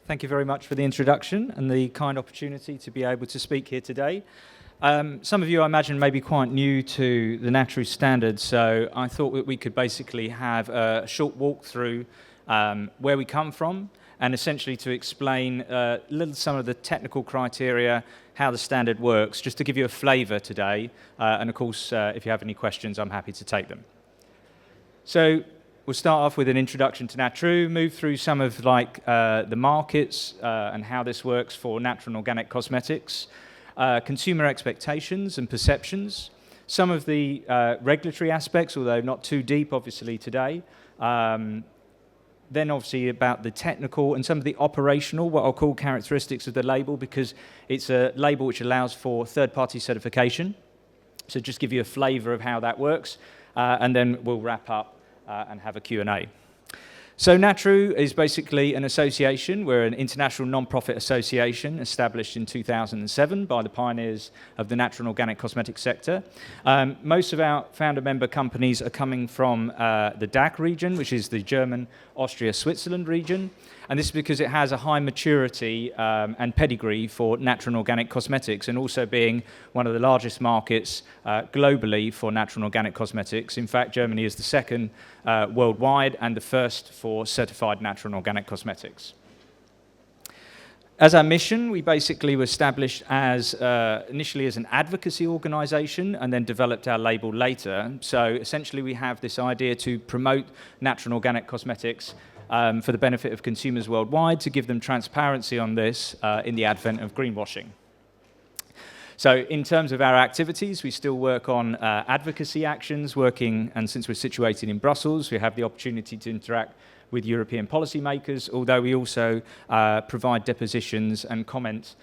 Thank you very much for the introduction and the kind opportunity to be able to speak here today. Some of you, I imagine, may be quite new to the Natrue standard, so I thought that we could basically have a short walk through where we come from and essentially to explain some of the technical criteria, how the standard works, just to give you a flavour today. And of course, if you have any questions, I'm happy to take them. So we'll start off with an introduction to Natrue, move through some of the markets and how this works for natural and organic cosmetics, consumer expectations and perceptions, some of the regulatory aspects, although not too deep, obviously, today. Then obviously about the technical and some of the operational, what I'll call characteristics of the label, because it's a label which allows for third-party certification. So just give you a flavour of how that works, and then we'll wrap up and have a Q&A. So Natrue is basically an association. We're an international non-profit association established in 2007 by the pioneers of the natural and organic cosmetic sector. Most of our founder member companies are coming from the DACH region, which is the German, Austria, Switzerland region. And this is because it has a high maturity and pedigree for natural and organic cosmetics, and also being one of the largest markets globally for natural and organic cosmetics. In fact, Germany is the second worldwide and the first for certified natural and organic cosmetics. As our mission, we basically were established as initially as an advocacy organization and then developed our label later. So essentially we have this idea to promote natural and organic cosmetics for the benefit of consumers worldwide, to give them transparency on this in the advent of greenwashing. So in terms of our activities, we still work on advocacy actions, and since we're situated in Brussels, we have the opportunity to interact with European policymakers, although we also provide depositions and comment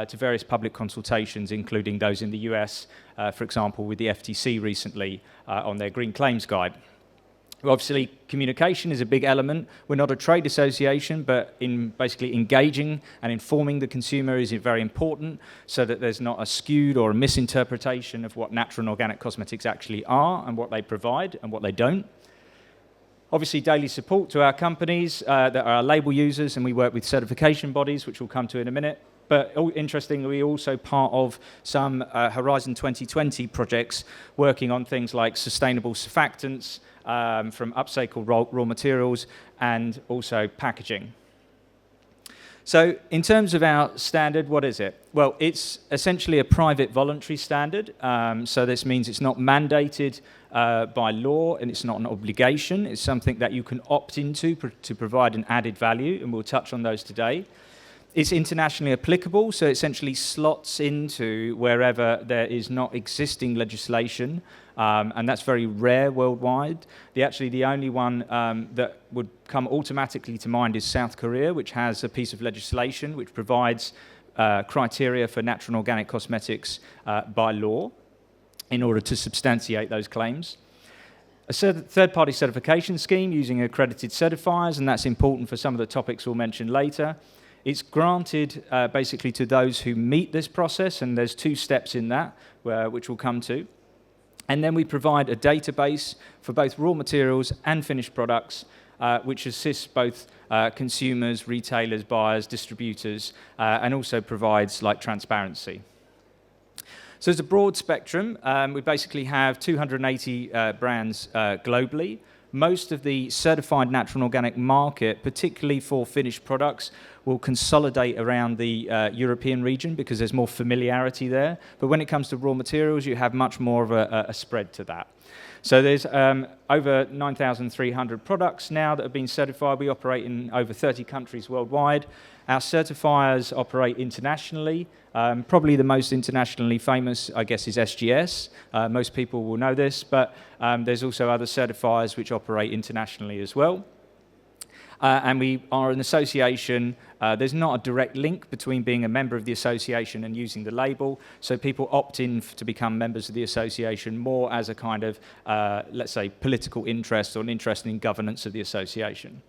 to various public consultations, including those in the US, for example, with the FTC recently on their Green Claims Guide. Obviously, communication is a big element. We're not a trade association, but in basically engaging and informing the consumer is very important so that there's not a skewed or a misinterpretation of what natural and organic cosmetics actually are and what they provide and what they don't. Obviously, daily support to our companies that are our label users, and we work with certification bodies, which we'll come to in a minute. But interestingly, we're also part of some Horizon 2020 projects working on things like sustainable surfactants from upcycled raw materials and also packaging. So in terms of our standard, what is it? Well, it's essentially a private voluntary standard. So this means it's not mandated by law and it's not an obligation. It's something that you can opt into to provide an added value, and we'll touch on those today. It's internationally applicable, so it essentially slots into wherever there is not existing legislation, and that's very rare worldwide. The only one that would come automatically to mind is South Korea, which has a piece of legislation which provides criteria for natural and organic cosmetics by law in order to substantiate those claims. A third-party certification scheme using accredited certifiers, and that's important for some of the topics we'll mention later. It's granted basically to those who meet this process, and there's two steps in that, which we'll come to. And then we provide a database for both raw materials and finished products, which assists both consumers, retailers, buyers, distributors, and also provides transparency. So it's a broad spectrum. We basically have 280 brands globally. Most of the certified natural and organic market, particularly for finished products, will consolidate around the European region because there's more familiarity there. But when it comes to raw materials, you have much more of a spread to that. So there's over 9,300 products now that have been certified. We operate in over 30 countries worldwide. Our certifiers operate internationally. Probably the most internationally famous, I guess, is SGS. Most people will know this, but there's also other certifiers which operate internationally as well. And we are an association. There's not a direct link between being a member of the association and using the label, so people opt in to become members of the association more as a kind of, let's say, political interest or an interest in governance of the association.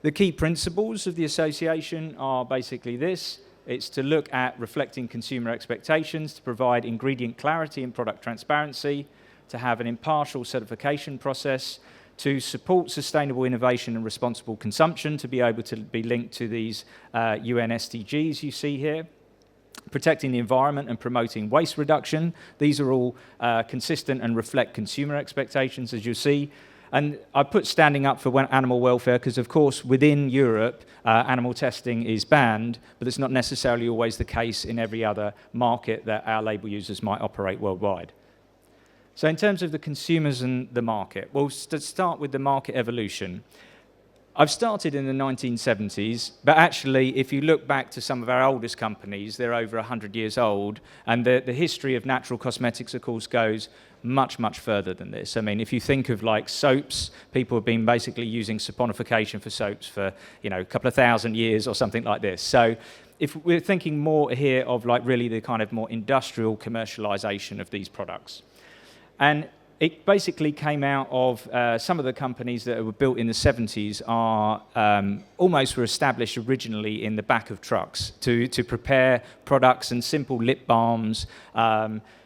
The key principles of the association are basically this. It's to look at reflecting consumer expectations, to provide ingredient clarity and product transparency, to have an impartial certification process, to support sustainable innovation and responsible consumption, to be able to be linked to these UN SDGs you see here, protecting the environment and promoting waste reduction. These are all consistent and reflect consumer expectations, as you'll see. And I put standing up for animal welfare because, of course, within Europe, animal testing is banned, but it's not necessarily always the case in every other market that our label users might operate worldwide. So in terms of the consumers and the market, well, to start with the market evolution. I've started in the 1970s, but actually, if you look back to some of our oldest companies, they're over 100 years old, and the history of natural cosmetics, of course, goes much, much further than this. I mean, if you think of like soaps, people have been basically using saponification for soaps for, a couple of thousand years or something like this. So if we're thinking more here of like really the kind of more industrial commercialization of these products. And it basically came out of some of the companies that were built in the 70s are almost were established originally in the back of trucks to prepare products and simple lip balms,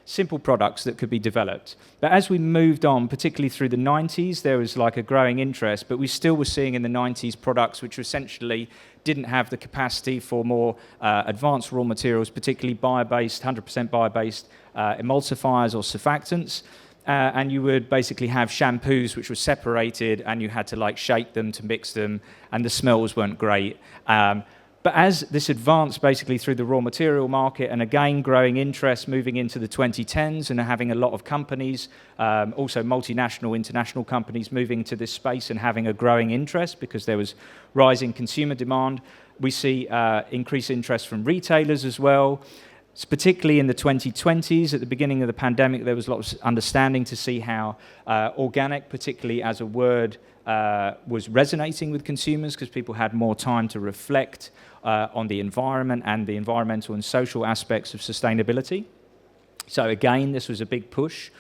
simple products that could be developed. But as we moved on, particularly through the 90s, there was like a growing interest, but we still were seeing in the 90s products which essentially didn't have the capacity for more advanced raw materials, particularly bio-based, 100% bio-based emulsifiers or surfactants. And you would basically have shampoos which were separated, and you had to like shake them to mix them, and the smells weren't great. But as this advanced basically through the raw material market, and again growing interest moving into the 2010s, and having a lot of companies, also multinational, international companies moving to this space and having a growing interest because there was rising consumer demand, we see increased interest from retailers as well. So particularly in the 2020s, at the beginning of the pandemic, there was a lot of understanding to see how organic, particularly as a word, was resonating with consumers because people had more time to reflect on the environment and the environmental and social aspects of sustainability. So again, this was a big push.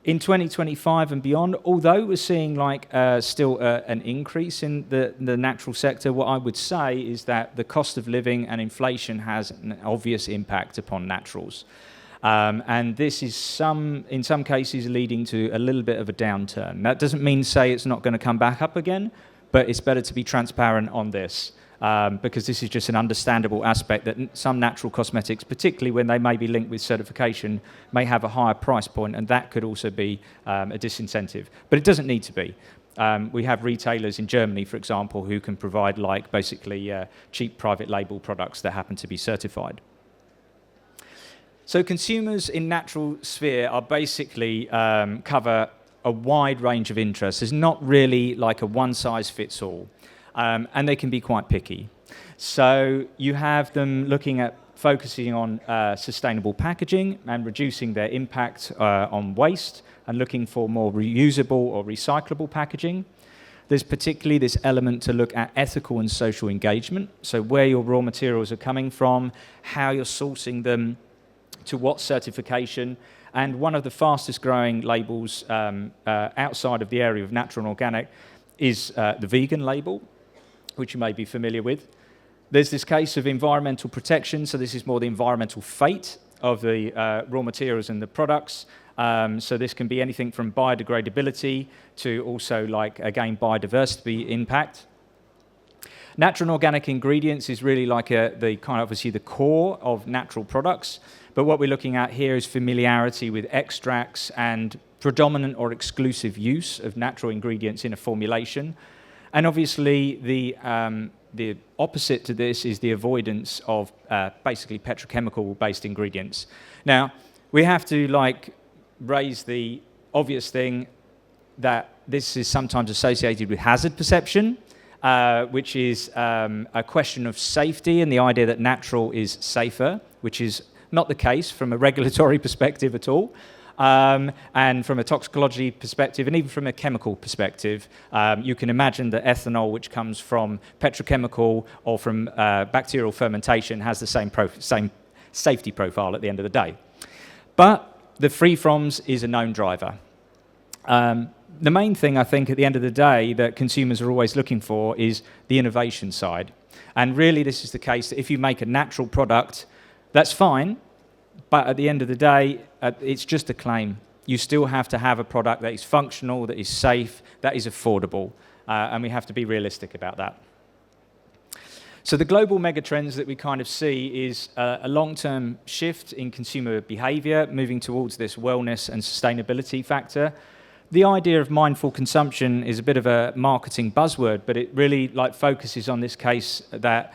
In 2025 and beyond, although we're seeing like still an increase in the natural sector, what I would say is that the cost of living and inflation has an obvious impact upon naturals. And this is in some cases leading to a little bit of a downturn. That doesn't mean say it's not going to come back up again, but it's better to be transparent on this. Because this is just an understandable aspect that some natural cosmetics, particularly when they may be linked with certification, may have a higher price point, and that could also be a disincentive. But it doesn't need to be. We have retailers in Germany, for example, who can provide like basically cheap private label products that happen to be certified. So consumers in natural sphere are basically cover a wide range of interests. There's not really like a one-size-fits-all. And they can be quite picky. So you have them looking at focusing on sustainable packaging and reducing their impact on waste and looking for more reusable or recyclable packaging. There's particularly this element to look at ethical and social engagement, so where your raw materials are coming from, how you're sourcing them, to what certification. And one of the fastest growing labels outside of the area of natural and organic is the vegan label, which you may be familiar with. There's this case of environmental protection, so this is more the environmental fate of the raw materials and the products. So this can be anything from biodegradability to also, like, again, biodiversity impact. Natural and organic ingredients is really like the kind of obviously the core of natural products, but what we're looking at here is familiarity with extracts and predominant or exclusive use of natural ingredients in a formulation. And obviously, the opposite to this is the avoidance of basically petrochemical-based ingredients. Now, we have to raise the obvious thing that this is sometimes associated with hazard perception, which is a question of safety and the idea that natural is safer, which is not the case from a regulatory perspective at all. And from a toxicology perspective, and even from a chemical perspective, you can imagine that ethanol, which comes from petrochemical or from bacterial fermentation, has the same safety profile at the end of the day. But the free-froms is a known driver. The main thing, I think, at the end of the day that consumers are always looking for is the innovation side. And really, this is the case that if you make a natural product, that's fine. But at the end of the day, it's just a claim. you still have to have a product that is functional, that is safe, that is affordable, and we have to be realistic about that. So the global megatrends that we kind of see is a long-term shift in consumer behavior, moving towards this wellness and sustainability factor. The idea of mindful consumption is a bit of a marketing buzzword, but it really focuses on this case that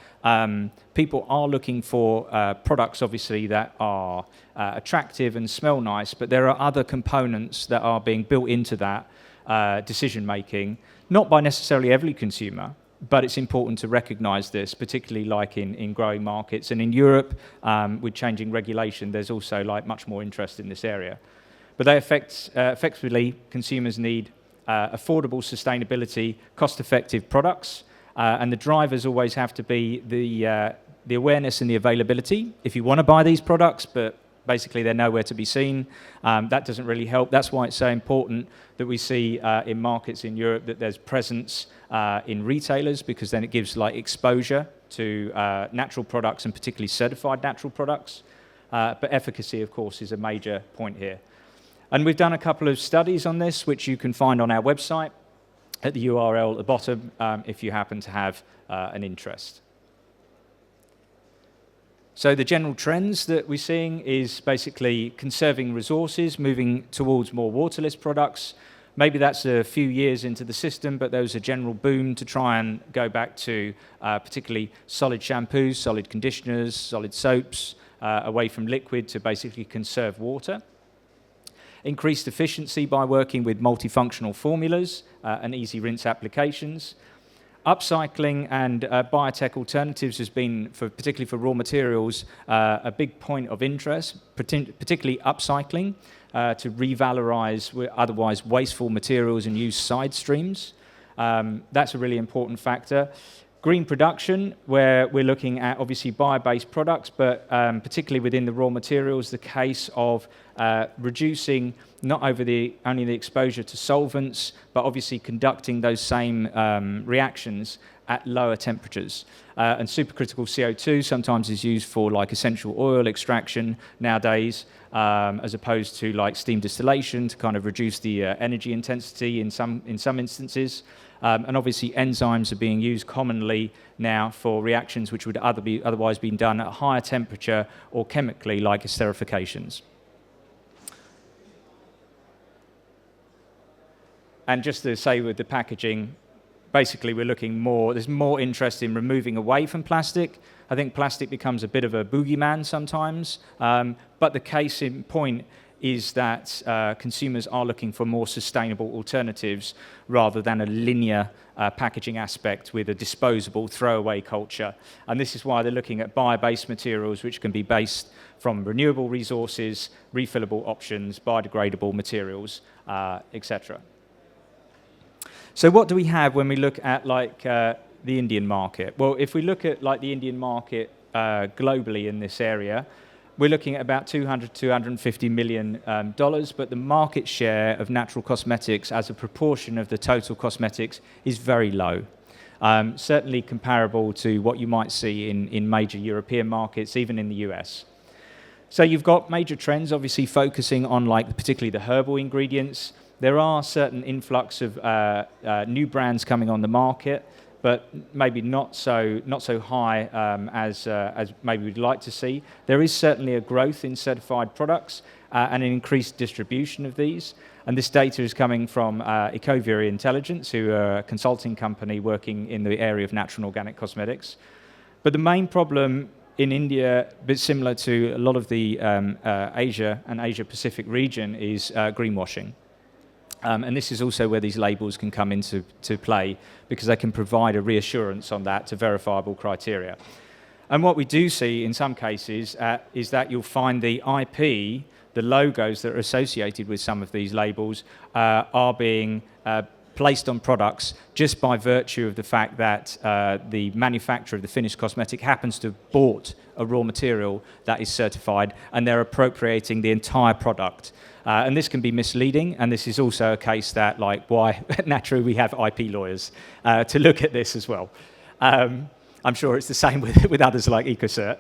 people are looking for products, obviously, that are attractive and smell nice, but there are other components that are being built into that decision-making, not by necessarily every consumer, but it's important to recognize this, particularly in growing markets. And in Europe, with changing regulation, there's also much more interest in this area. But they effectively, consumers need affordable sustainability, cost-effective products, and the drivers always have to be the awareness and the availability. If you want to buy these products, but basically they're nowhere to be seen, that doesn't really help. That's why it's so important that we see in markets in Europe that there's presence in retailers, because then it gives exposure to natural products and particularly certified natural products. But efficacy, of course, is a major point here. And we've done a couple of studies on this, which you can find on our website at the URL at the bottom if you happen to have an interest. So the general trends that we're seeing is basically conserving resources, moving towards more waterless products. Maybe that's a few years into the system, but there was a general boom to try and go back to particularly solid shampoos, solid conditioners, solid soaps, away from liquid to basically conserve water. Increased efficiency by working with multifunctional formulas and easy rinse applications. Upcycling and biotech alternatives has been, particularly for raw materials, a big point of interest, particularly upcycling to revalorize otherwise wasteful materials and use side streams. That's a really important factor. Green production, where we're looking at obviously bio-based products, but particularly within the raw materials, the case of reducing not only the exposure to solvents, but obviously conducting those same reactions at lower temperatures. And supercritical CO2 sometimes is used for essential oil extraction nowadays, as opposed to steam distillation to kind of reduce the energy intensity in some instances. And obviously enzymes are being used commonly now for reactions which would otherwise be done at a higher temperature or chemically, like esterifications. And just to say with the packaging, basically we're looking there's more interest in removing away from plastic. I think plastic becomes a bit of a boogeyman sometimes, but the case in point is that consumers are looking for more sustainable alternatives rather than a linear packaging aspect with a disposable throwaway culture. And this is why they're looking at bio-based materials which can be based from renewable resources, refillable options, biodegradable materials, etc. So what do we have when we look at the Indian market? Well, if we look at the Indian market globally in this area, we're looking at about $200 to $250 million, but the market share of natural cosmetics as a proportion of the total cosmetics is very low. Certainly comparable to what you might see in major European markets, even in the US. So you've got major trends, obviously focusing on particularly the herbal ingredients. There are certain influx of new brands coming on the market, but maybe not so high as maybe we'd like to see. There is certainly a growth in certified products and an increased distribution of these. And this data is coming from Ecovia Intelligence, who are a consulting company working in the area of natural and organic cosmetics. But the main problem in India, a bit similar to a lot of the Asia and Asia-Pacific region, is greenwashing. And this is also where these labels can come into play, because they can provide a reassurance on that to verifiable criteria. And what we do see in some cases is that you'll find the IP, the logos that are associated with some of these labels, are being placed on products just by virtue of the fact that the manufacturer of the finished cosmetic happens to have bought a raw material that is certified, and they're appropriating the entire product. And this can be misleading, and this is also a case that, why at Natrue we have IP lawyers to look at this as well. I'm sure it's the same with others like EcoCert.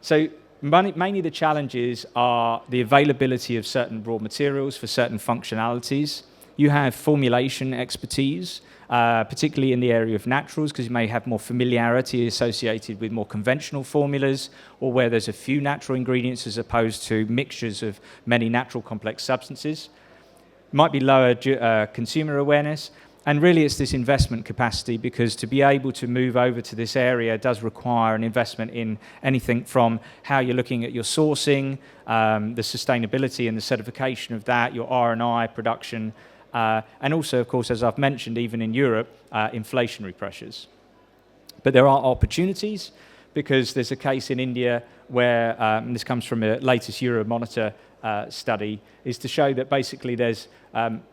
So Mainly the challenges are the availability of certain raw materials for certain functionalities. You have formulation expertise, particularly in the area of naturals, because you may have more familiarity associated with more conventional formulas, or where there's a few natural ingredients as opposed to mixtures of many natural complex substances. Might be lower consumer awareness. And really, it's this investment capacity, because to be able to move over to this area does require an investment in anything from how you're looking at your sourcing, the sustainability and the certification of that, your R&I production, and also, of course, as I've mentioned, even in Europe, inflationary pressures. But there are opportunities, because there's a case in India where, and this comes from a latest Euromonitor study, is to show that basically there's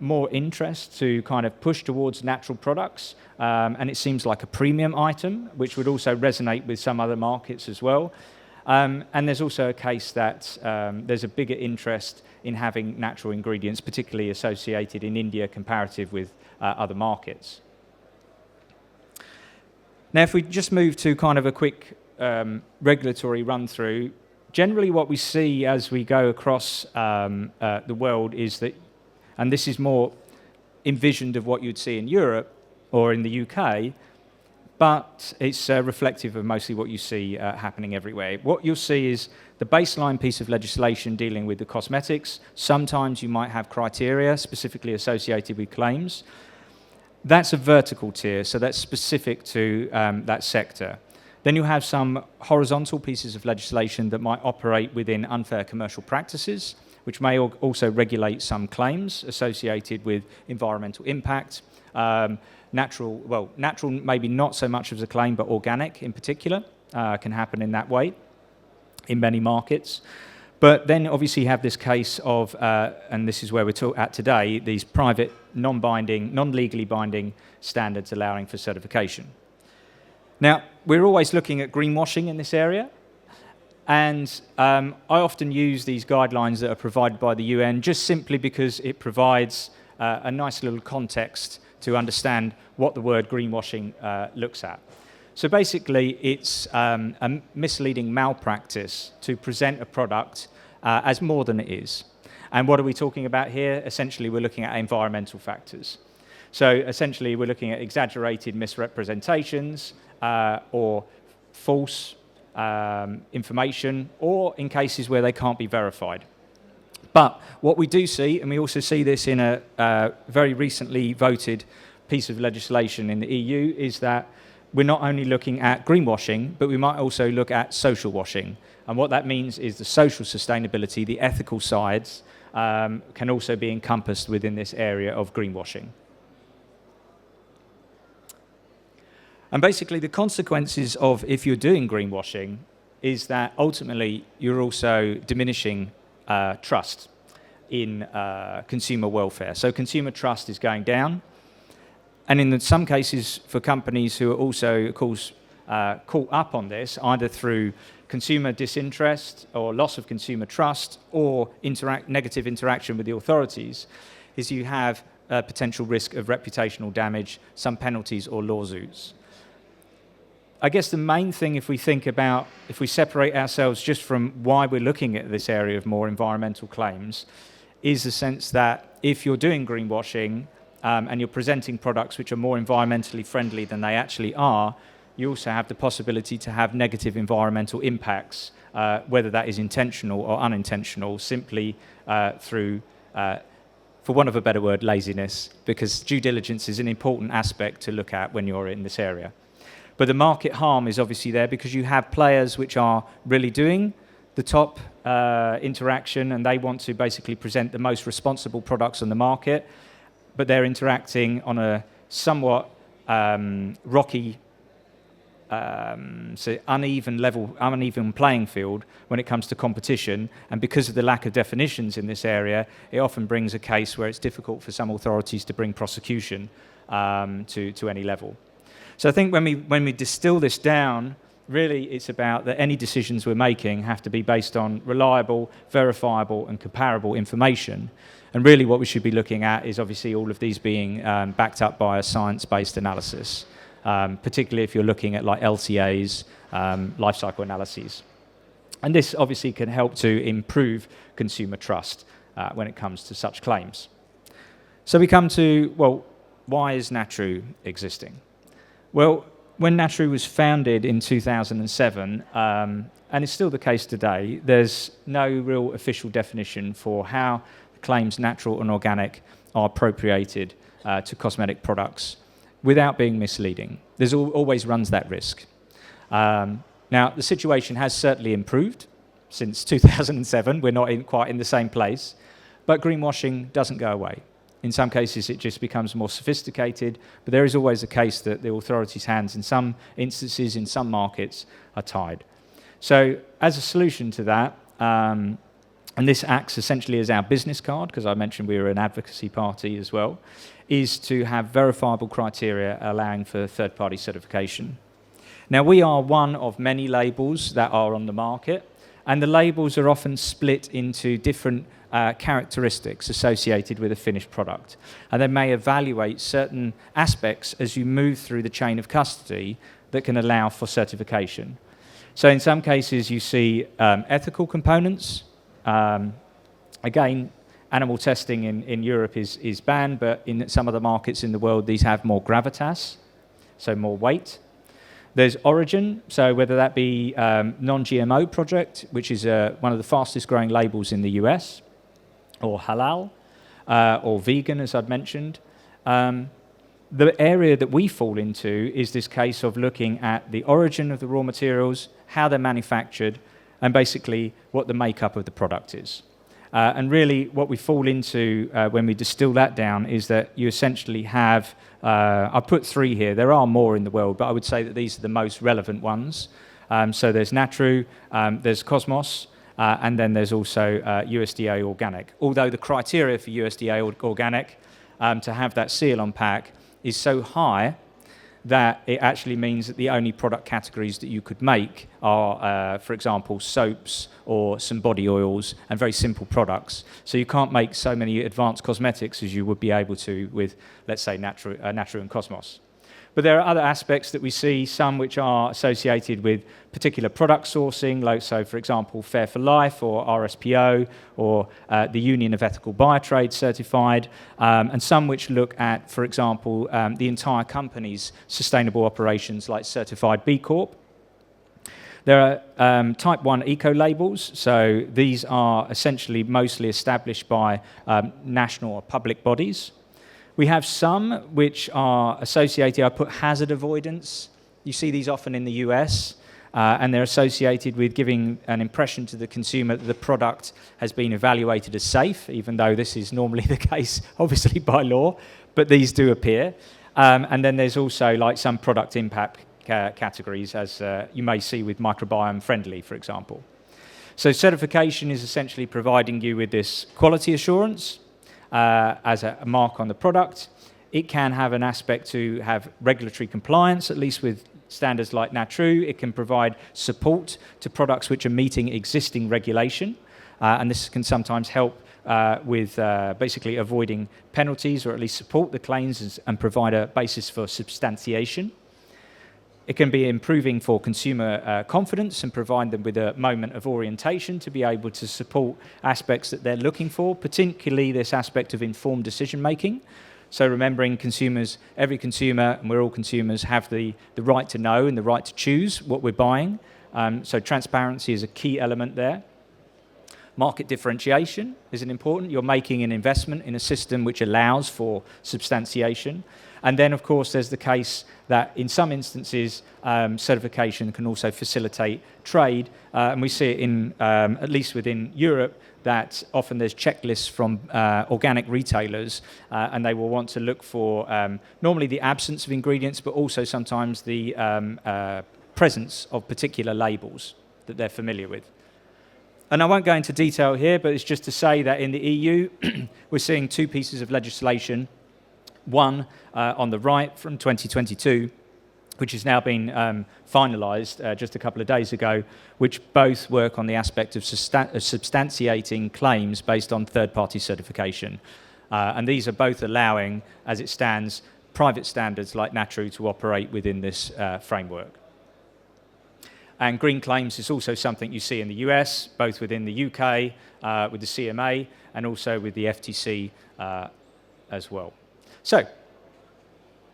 more interest to kind of push towards natural products, and it seems like a premium item, which would also resonate with some other markets as well. And there's also a case that there's a bigger interest in having natural ingredients, particularly associated in India comparative with other markets. Now, if we just move to kind of a quick regulatory run-through, generally what we see as we go across the world is that, and this is more envisioned of what you'd see in Europe or in the UK, but it's reflective of mostly what you see happening everywhere. What you'll see is the baseline piece of legislation dealing with the cosmetics. Sometimes you might have criteria specifically associated with claims. That's a vertical tier, so that's specific to that sector. Then you have some horizontal pieces of legislation that might operate within unfair commercial practices, which may also regulate some claims associated with environmental impact. Natural maybe not so much as a claim, but organic in particular can happen in that way in many markets. But then obviously you have this case of, and this is where we're at today, these private, non-binding, non-legally binding standards allowing for certification. Now, we're always looking at greenwashing in this area, and I often use these guidelines that are provided by the UN just simply because it provides a nice little context to understand what the word greenwashing looks at. So basically, it's a misleading malpractice to present a product as more than it is. And what are we talking about here? Essentially, we're looking at environmental factors. So essentially, we're looking at exaggerated misrepresentations or false information, or in cases where they can't be verified. But what we do see, and we also see this in a very recently voted piece of legislation in the EU, is that we're not only looking at greenwashing, but we might also look at social washing. And what that means is the social sustainability, the ethical sides, can also be encompassed within this area of greenwashing. And basically, the consequences of if you're doing greenwashing is that ultimately you're also diminishing trust in consumer welfare. So consumer trust is going down. And in some cases, for companies who are also, of course, caught up on this, either through consumer disinterest or loss of consumer trust or negative interaction with the authorities, is you have a potential risk of reputational damage, some penalties or lawsuits. I guess the main thing, if we separate ourselves just from why we're looking at this area of more environmental claims, is the sense that if you're doing greenwashing and you're presenting products which are more environmentally friendly than they actually are, you also have the possibility to have negative environmental impacts, whether that is intentional or unintentional, simply through, for want of a better word, laziness, because due diligence is an important aspect to look at when you're in this area. But the market harm is obviously there because you have players which are really doing the top interaction, and they want to basically present the most responsible products on the market, but they're interacting on a somewhat rocky, so uneven playing field when it comes to competition. And because of the lack of definitions in this area, it often brings a case where it's difficult for some authorities to bring prosecution to any level. So I think when we distill this down, really it's about that any decisions we're making have to be based on reliable, verifiable and comparable information. And really what we should be looking at is obviously all of these being backed up by a science-based analysis, particularly if you're looking at like LCAs, life cycle analyses. And this obviously can help to improve consumer trust when it comes to such claims. So we come to, well, why is Natrue existing? Well, when Natrue was founded in 2007, and it's still the case today, there's no real official definition for how claims natural and organic are appropriated to cosmetic products without being misleading. There's always runs that risk. Now, the situation has certainly improved since 2007. We're not quite in the same place, but greenwashing doesn't go away. In some cases, it just becomes more sophisticated, but there is always a case that the authorities' hands, in some instances, in some markets, are tied. So as a solution to that, and this acts essentially as our business card, because I mentioned we were an advocacy party as well, is to have verifiable criteria allowing for third-party certification. Now, we are one of many labels that are on the market, and the labels are often split into different characteristics associated with a finished product. And they may evaluate certain aspects as you move through the chain of custody that can allow for certification. So in some cases, you see ethical components. Again, animal testing in Europe is banned, but in some of the markets in the world, these have more gravitas, so more weight. There's origin, so whether that be non-GMO project, which is one of the fastest growing labels in the US, or halal, or vegan, as I've mentioned. The area that we fall into is this case of looking at the origin of the raw materials, how they're manufactured, and basically what the makeup of the product is. And really what we fall into when we distill that down is that you essentially have, I've put 3 here, there are more in the world, but I would say that these are the most relevant ones. So there's Natrue, there's Cosmos, and then there's also USDA Organic. Although the criteria for USDA Organic to have that seal on pack is so high that it actually means that the only product categories that you could make are, for example, soaps or some body oils and very simple products. So you can't make so many advanced cosmetics as you would be able to with, let's say, Natrue and Cosmos. But there are other aspects that we see, some which are associated with particular product sourcing, like, so for example, Fair for Life or RSPO or the Union of Ethical Biotrade certified, and some which look at, for example, the entire company's sustainable operations like certified B Corp. There are type 1 eco-labels, so these are essentially mostly established by national or public bodies. We have some which are associated, I put hazard avoidance. You see these often in the US, and they're associated with giving an impression to the consumer that the product has been evaluated as safe, even though this is normally the case, obviously by law, but these do appear. And then there's also like some product impact categories, as you may see with microbiome friendly, for example. So certification is essentially providing you with this quality assurance, as a mark on the product. It can have an aspect to have regulatory compliance, at least with standards like Natrue. It can provide support to products which are meeting existing regulation, and this can sometimes help with basically avoiding penalties, or at least support the claims and provide a basis for substantiation. It can be improving for consumer confidence and provide them with a moment of orientation to be able to support aspects that they're looking for, particularly this aspect of informed decision-making. So remembering consumers, every consumer, and we're all consumers, have the right to know and the right to choose what we're buying. So transparency is a key element there. Market differentiation is important. You're making an investment in a system which allows for substantiation. And then, of course, there's the case that in some instances, certification can also facilitate trade. And we see it in, at least within Europe, that often there's checklists from organic retailers, and they will want to look for normally the absence of ingredients, but also sometimes the presence of particular labels that they're familiar with. And I won't go into detail here, but it's just to say that in the EU, we're seeing 2 pieces of legislation. One on the right from 2022, which has now been finalised just a couple of days ago, which both work on the aspect of substantiating claims based on third-party certification. And these are both allowing, as it stands, private standards like Natrue to operate within this framework. And green claims is also something you see in the US, both within the UK with the CMA and also with the FTC as well. So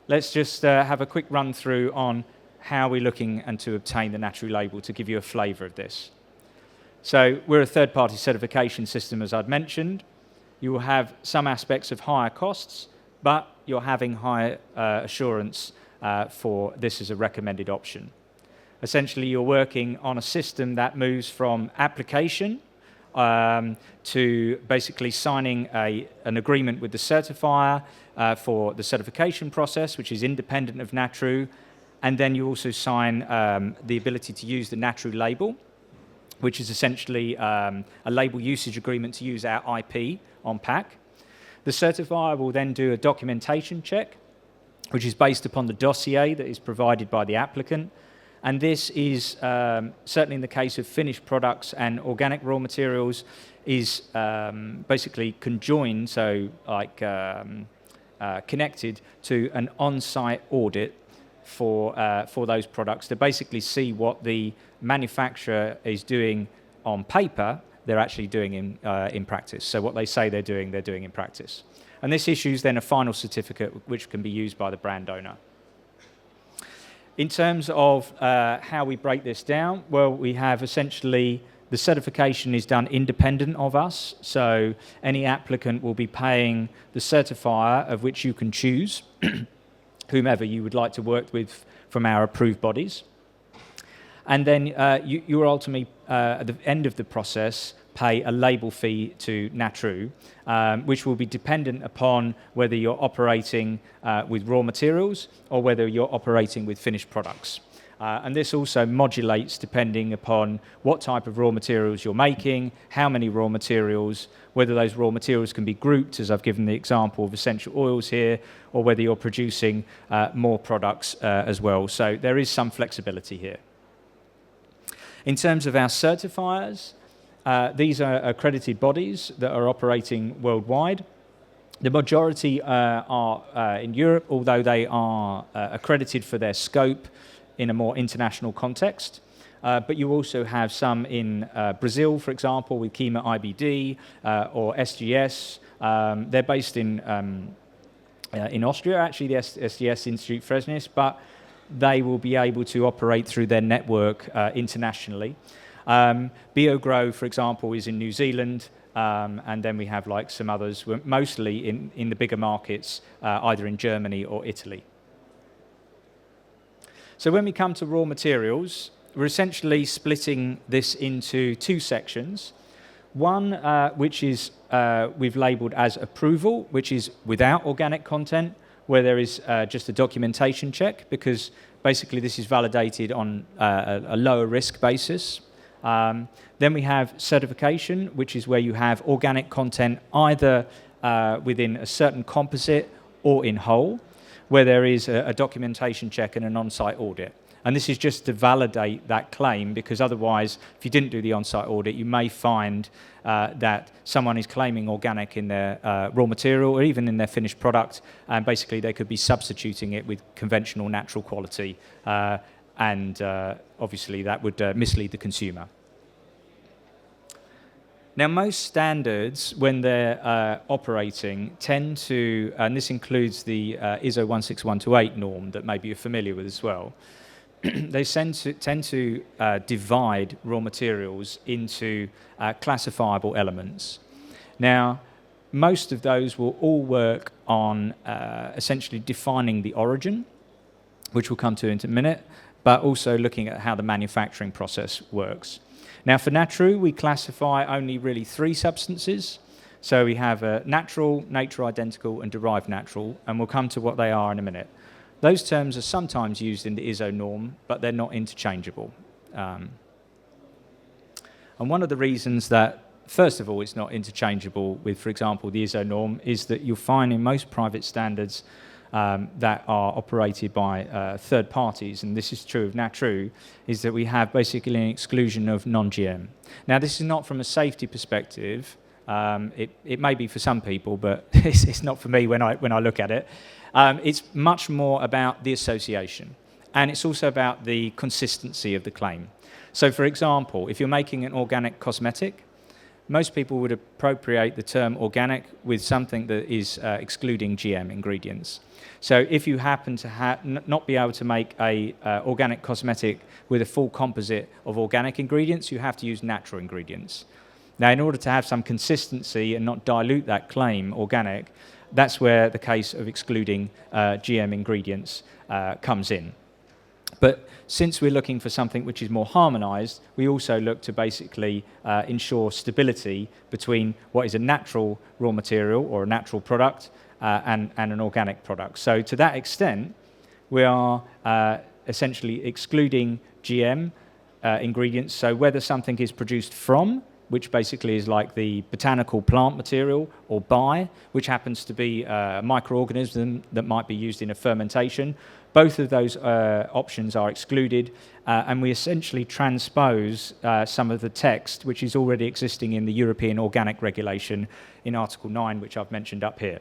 let's just have a quick run through on how we're looking and to obtain the Natrue-Label to give you a flavour of this. So we're a third-party certification system, as I'd mentioned. You will have some aspects of higher costs, but you're having higher assurance for this as a recommended option. Essentially, you're working on a system that moves from application to basically signing an agreement with the certifier for the certification process, which is independent of Natrue, and then you also sign the ability to use the Natrue-Label, which is essentially a label usage agreement to use our IP on pack. The certifier will then do a documentation check, which is based upon the dossier that is provided by the applicant. And this is, certainly in the case of finished products and organic raw materials, is basically conjoined, so like connected to an on-site audit for those products to basically see what the manufacturer is doing on paper, they're actually doing in practice. So what they say they're doing in practice. And this issues then a final certificate which can be used by the brand owner. In terms of how we break this down, well, we have essentially the certification is done independent of us, so any applicant will be paying the certifier of which you can choose, whomever you would like to work with from our approved bodies. And then you will ultimately, at the end of the process, pay a label fee to Natrue, which will be dependent upon whether you're operating with raw materials or whether you're operating with finished products. And this also modulates depending upon what type of raw materials you're making, how many raw materials, whether those raw materials can be grouped, as I've given the example of essential oils here, or whether you're producing more products as well. So there is some flexibility here. In terms of our certifiers, these are accredited bodies that are operating worldwide. The majority are in Europe, although they are accredited for their scope in a more international context. But you also have some in Brazil, for example, with Kima IBD or SGS. They're based in Austria, actually, the SGS Institute Fresnes, but they will be able to operate through their network internationally. BioGrow, for example, is in New Zealand, and then we have like some others, mostly in the bigger markets, either in Germany or Italy. So when we come to raw materials, we're essentially splitting this into two sections. One, which is we've labelled as approval, which is without organic content, where there is just a documentation check, because basically this is validated on a lower risk basis. Then we have certification, which is where you have organic content either within a certain composite or in whole, where there is a documentation check and an on-site audit. And this is just to validate that claim, because otherwise, if you didn't do the on-site audit, you may find that someone is claiming organic in their raw material or even in their finished product, and basically they could be substituting it with conventional natural quality, and obviously that would mislead the consumer. Now, most standards, when they're operating, tend to, and this includes the ISO 16128 norm that maybe you're familiar with as well, they tend to divide raw materials into classifiable elements. Now, most of those will all work on essentially defining the origin, which we'll come to in a minute, but also looking at how the manufacturing process works. Now, for Natrue, we classify only really 3 substances. So we have natural, nature identical, and derived natural, and we'll come to what they are in a minute. Those terms are sometimes used in the ISO norm, but they're not interchangeable. And one of the reasons that, first of all, it's not interchangeable with, for example, the ISO norm is that you'll find in most private standards that are operated by third parties, and this is true of Natrue, is that we have basically an exclusion of non-GM. Now, this is not from a safety perspective. It may be for some people, but it's not for me when I look at it. It's much more about the association. and it's also about the consistency of the claim. So, for example, if you're making an organic cosmetic, most people would appropriate the term organic with something that is excluding GM ingredients. So if you happen to not be able to make a organic cosmetic with a full composite of organic ingredients, you have to use natural ingredients. Now, in order to have some consistency and not dilute that claim, organic, that's where the case of excluding GM ingredients comes in. But since we're looking for something which is more harmonized, we also look to basically ensure stability between what is a natural raw material or a natural product and an organic product. So to that extent, we are essentially excluding GM ingredients. So whether something is produced from, which basically is like the botanical plant material, or by, which happens to be a microorganism that might be used in a fermentation, both of those options are excluded, and we essentially transpose some of the text which is already existing in the European Organic Regulation in Article 9, which I've mentioned up here.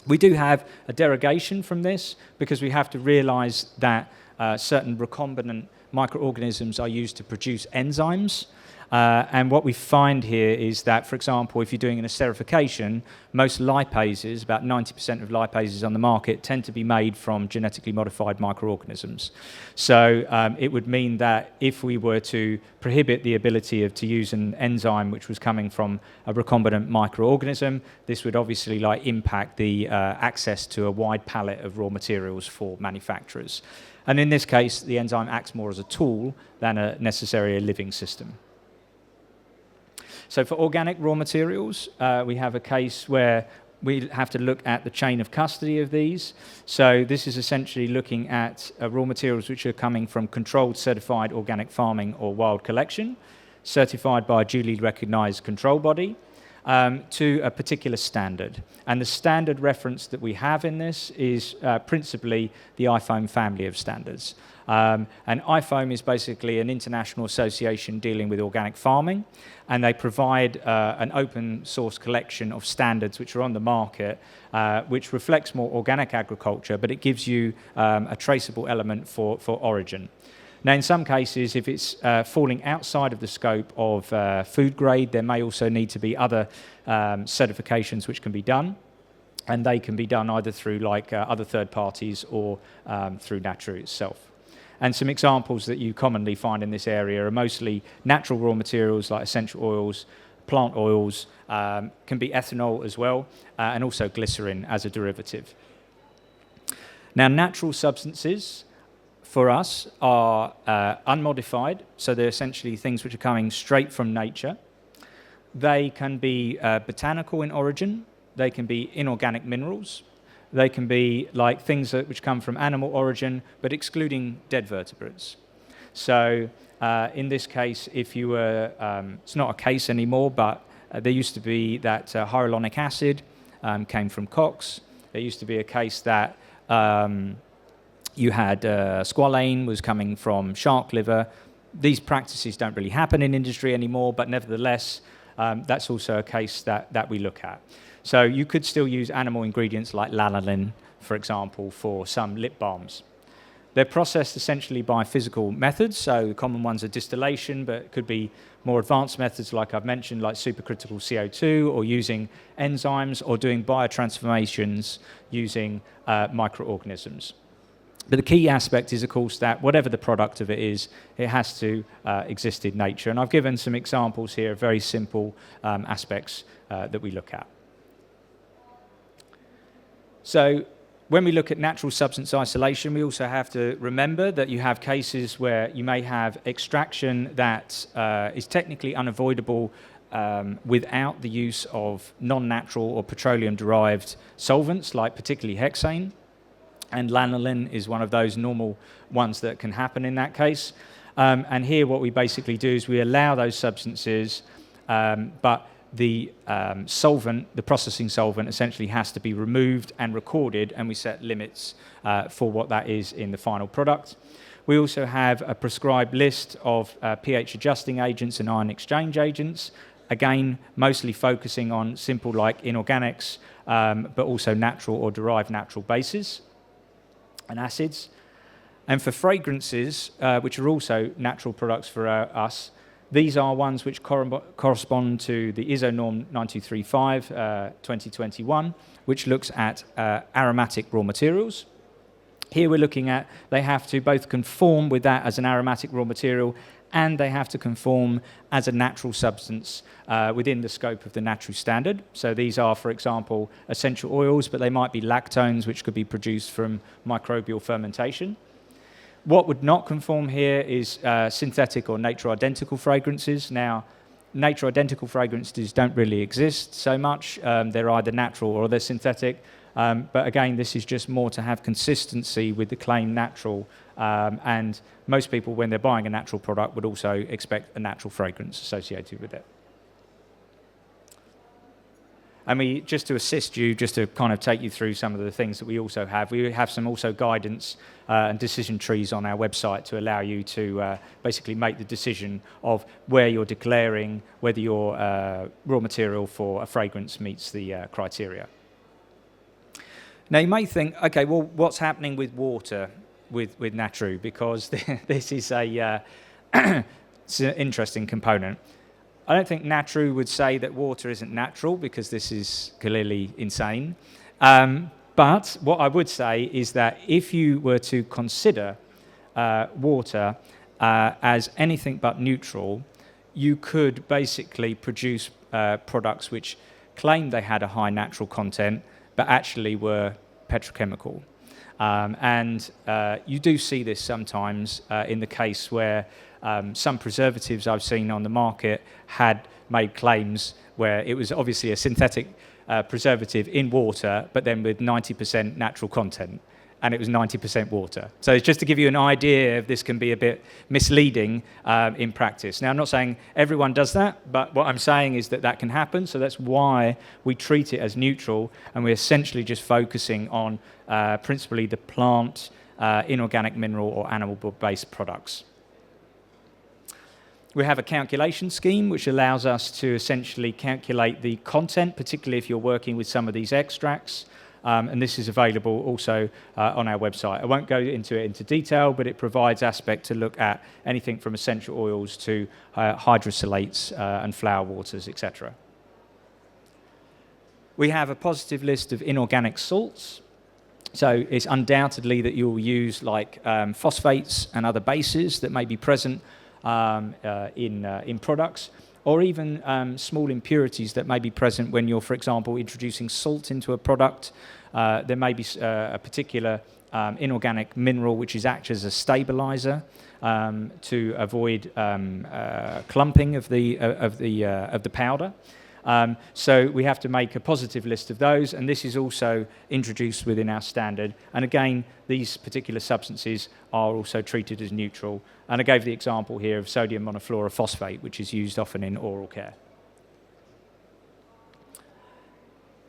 We do have a derogation from this because we have to realize that certain recombinant microorganisms are used to produce enzymes. And what we find here is that, for example, if you're doing an esterification, most lipases, about 90% of lipases on the market, tend to be made from genetically modified microorganisms. So it would mean that if we were to prohibit the ability to use an enzyme which was coming from a recombinant microorganism, this would obviously impact the access to a wide palette of raw materials for manufacturers. And in this case, the enzyme acts more as a tool than necessarily a living system. So for organic raw materials, we have a case where we have to look at the chain of custody of these. So this is essentially looking at raw materials which are coming from controlled certified organic farming or wild collection, certified by a duly recognized control body, to a particular standard. And the standard reference that we have in this is principally the IFOAM family of standards. And IFOAM is basically an international association dealing with organic farming, and they provide an open source collection of standards which are on the market, which reflects more organic agriculture, but it gives you a traceable element for origin. Now, in some cases, if it's falling outside of the scope of food grade, there may also need to be other certifications which can be done, and they can be done either through other third parties or through Natrue itself. And some examples that you commonly find in this area are mostly natural raw materials like essential oils, plant oils, can be ethanol as well, and also glycerin as a derivative. Now, natural substances for us are unmodified, so they're essentially things which are coming straight from nature. They can be botanical in origin, they can be inorganic minerals, they can be like things which come from animal origin, but excluding dead vertebrates. So in this case, if you were, it's not a case anymore, but there used to be that hyaluronic acid came from cocks. There used to be a case that you had squalane was coming from shark liver. These practices don't really happen in industry anymore, but nevertheless, that's also a case that we look at. So you could still use animal ingredients like lanolin, for example, for some lip balms. They're processed essentially by physical methods, so the common ones are distillation, but it could be more advanced methods like I've mentioned, like supercritical CO2, or using enzymes, or doing biotransformations using microorganisms. But the key aspect is, of course, that whatever the product of it is, it has to exist in nature. And I've given some examples here of very simple aspects that we look at. So when we look at natural substance isolation, we also have to remember that you have cases where you may have extraction that is technically unavoidable without the use of non-natural or petroleum-derived solvents, like particularly hexane. And lanolin is one of those normal ones that can happen in that case. And here what we basically do is we allow those substances, but the solvent, the processing solvent, essentially has to be removed and recorded, and we set limits for what that is in the final product. We also have a prescribed list of pH adjusting agents and ion exchange agents, again, mostly focusing on simple like inorganics, but also natural or derived natural bases and acids. And for fragrances, which are also natural products for us, these are ones which correspond to the ISO norm 9235 2021, which looks at aromatic raw materials. Here we're looking at they have to both conform with that as an aromatic raw material, and they have to conform as a natural substance within the scope of the Natrue standard. So these are, for example, essential oils, but they might be lactones, which could be produced from microbial fermentation. What would not conform here is synthetic or nature-identical fragrances. Now, nature-identical fragrances don't really exist so much. They're either natural or they're synthetic. But again, this is just more to have consistency with the claim natural. And most people, when they're buying a natural product, would also expect a natural fragrance associated with it. And just to assist you, just to kind of take you through some of the things that we also have, we have some also guidance and decision trees on our website to allow you to basically make the decision of where you're declaring whether your raw material for a fragrance meets the criteria. Now, you may think, okay, well, what's happening with water with Natrue? Because this is it's an interesting component. I don't think Natrue would say that water isn't natural, because this is clearly insane. But what I would say is that if you were to consider water as anything but neutral, you could basically produce products which claimed they had a high natural content, but actually were petrochemical. And you do see this sometimes in the case where some preservatives I've seen on the market had made claims where it was obviously a synthetic preservative in water, but then with 90% natural content, and it was 90% water. So it's just to give you an idea if this can be a bit misleading in practice. Now, I'm not saying everyone does that, but what I'm saying is that that can happen, so that's why we treat it as neutral, and we're essentially just focusing on principally the plant, inorganic mineral or animal-based products. We have a calculation scheme which allows us to essentially calculate the content, particularly if you're working with some of these extracts. And this is available also on our website. I won't go into detail, but it provides aspect to look at anything from essential oils to hydrosylates and flower waters, etc. We have a positive list of inorganic salts. So it's undoubtedly that you'll use like phosphates and other bases that may be present in products, or even small impurities that may be present when you're, for example, introducing salt into a product. There may be a particular inorganic mineral which acts as a stabilizer to avoid clumping of the powder. So we have to make a positive list of those, and this is also introduced within our standard. And again, these particular substances are also treated as neutral. And I gave the example here of sodium monofluorophosphate, which is used often in oral care.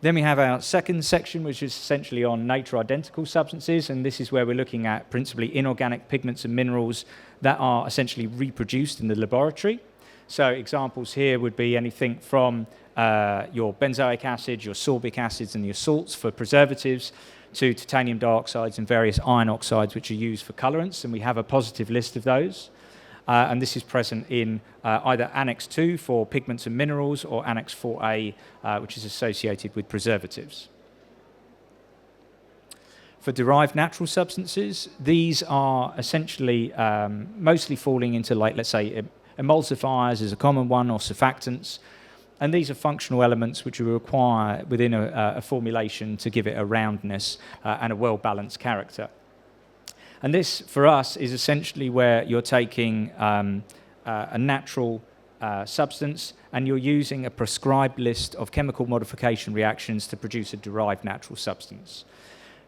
Then we have our second section, which is essentially on nature-identical substances, and this is where we're looking at principally inorganic pigments and minerals that are essentially reproduced in the laboratory. So examples here would be anything from your benzoic acid, your sorbic acids, and your salts for preservatives, to titanium dioxides and various iron oxides which are used for colorants, and we have a positive list of those. And this is present in either Annex 2 for pigments and minerals, or Annex 4A, which is associated with preservatives. For derived natural substances, these are essentially mostly falling into, like, let's say, emulsifiers is a common one, or surfactants. And these are functional elements which are required within a formulation to give it a roundness and a well-balanced character. And this, for us, is essentially where you're taking a natural substance and you're using a prescribed list of chemical modification reactions to produce a derived natural substance.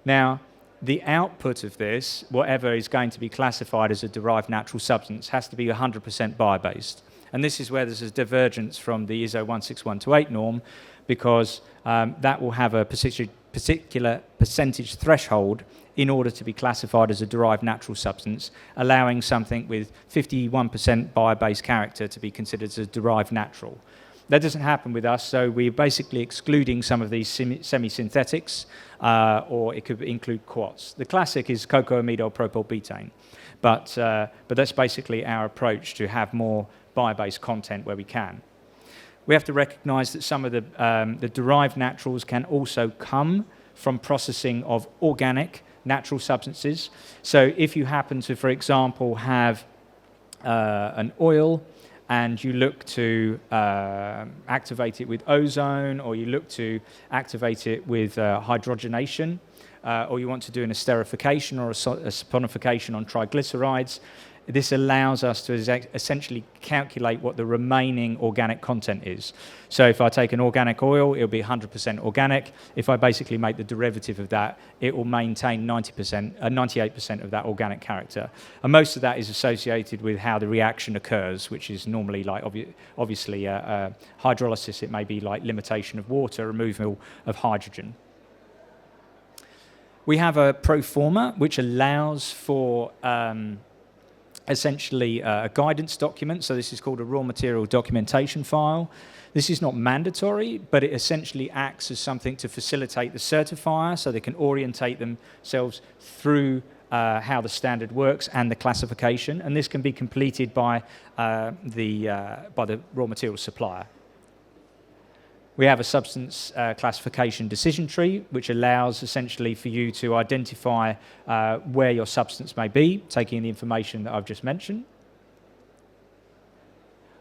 Now, the output of this, whatever is going to be classified as a derived natural substance, has to be 100% bio-based. And this is where there's a divergence from the ISO 16128 norm, because that will have a particular percentage threshold in order to be classified as a derived natural substance, allowing something with 51% bio-based character to be considered as a derived natural. That doesn't happen with us, so we're basically excluding some of these semi-synthetics, or it could include quartz. The classic is cocoamidol propylbutane, but that's basically our approach to have more bio-based content where we can. We have to recognize that some of the derived naturals can also come from processing of organic natural substances. So if you happen to, for example, have an oil and you look to activate it with ozone, or you look to activate it with hydrogenation, or you want to do an esterification or a saponification on triglycerides, this allows us to essentially calculate what the remaining organic content is. So if I take an organic oil, it'll be 100% organic. If I basically make the derivative of that, it will maintain 98% of that organic character. And most of that is associated with how the reaction occurs, which is normally like obviously hydrolysis. It may be like limitation of water, removal of hydrogen. We have a proforma which allows for essentially a guidance document. So this is called a raw material documentation file. This is not mandatory, but it essentially acts as something to facilitate the certifier so they can orientate themselves through how the standard works and the classification. And this can be completed by the raw material supplier. We have a substance classification decision tree, which allows essentially for you to identify where your substance may be, taking the information that I've just mentioned.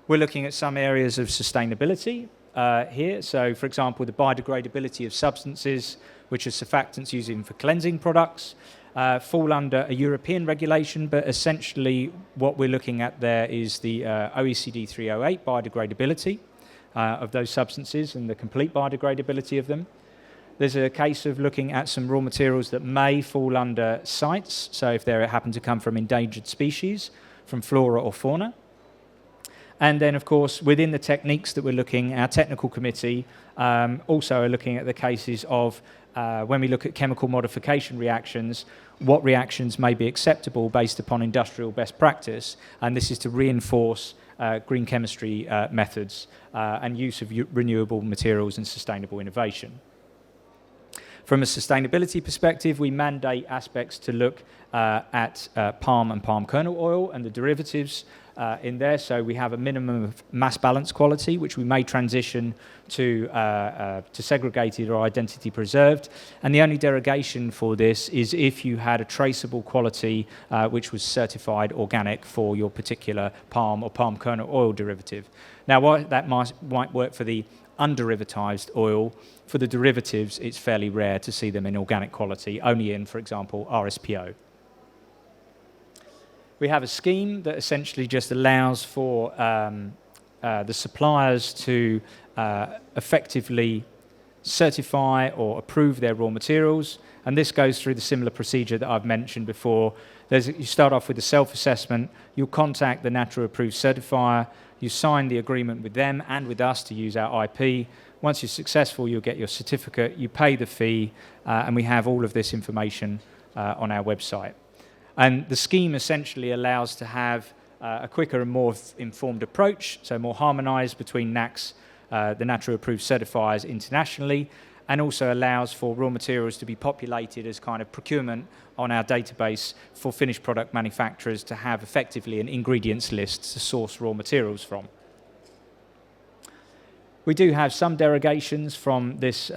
We're looking at some areas of sustainability here. So, for example, the biodegradability of substances, which are surfactants used for cleansing products, fall under a European regulation, but essentially what we're looking at there is the OECD 308 biodegradability of those substances and the complete biodegradability of them. There's a case of looking at some raw materials that may fall under CITES, so if they happen to come from endangered species, from flora or fauna. And then, of course, within the techniques that we're looking, our technical committee also are looking at the cases of when we look at chemical modification reactions, what reactions may be acceptable based upon industrial best practice, and this is to reinforce green chemistry methods and use of renewable materials and sustainable innovation. From a sustainability perspective, we mandate aspects to look at palm and palm kernel oil and the derivatives in there. So we have a minimum of mass balance quality, which we may transition to segregated or identity preserved. And the only derogation for this is if you had a traceable quality which was certified organic for your particular palm or palm kernel oil derivative. Now, while that might work for the underivatized oil, for the derivatives, it's fairly rare to see them in organic quality, only in, for example, RSPO. We have a scheme that essentially just allows for the suppliers to effectively certify or approve their raw materials, and this goes through the similar procedure that I've mentioned before. You start off with a self-assessment, you'll contact the Natrue-approved certifier, you sign the agreement with them and with us to use our IP. Once you're successful, you'll get your certificate, you pay the fee, and we have all of this information on our website. And the scheme essentially allows to have a quicker and more informed approach, so more harmonized between NACs, the Natrue-approved certifiers internationally, and also allows for raw materials to be populated as kind of procurement on our database for finished product manufacturers to have effectively an ingredients list to source raw materials from. We do have some derogations from this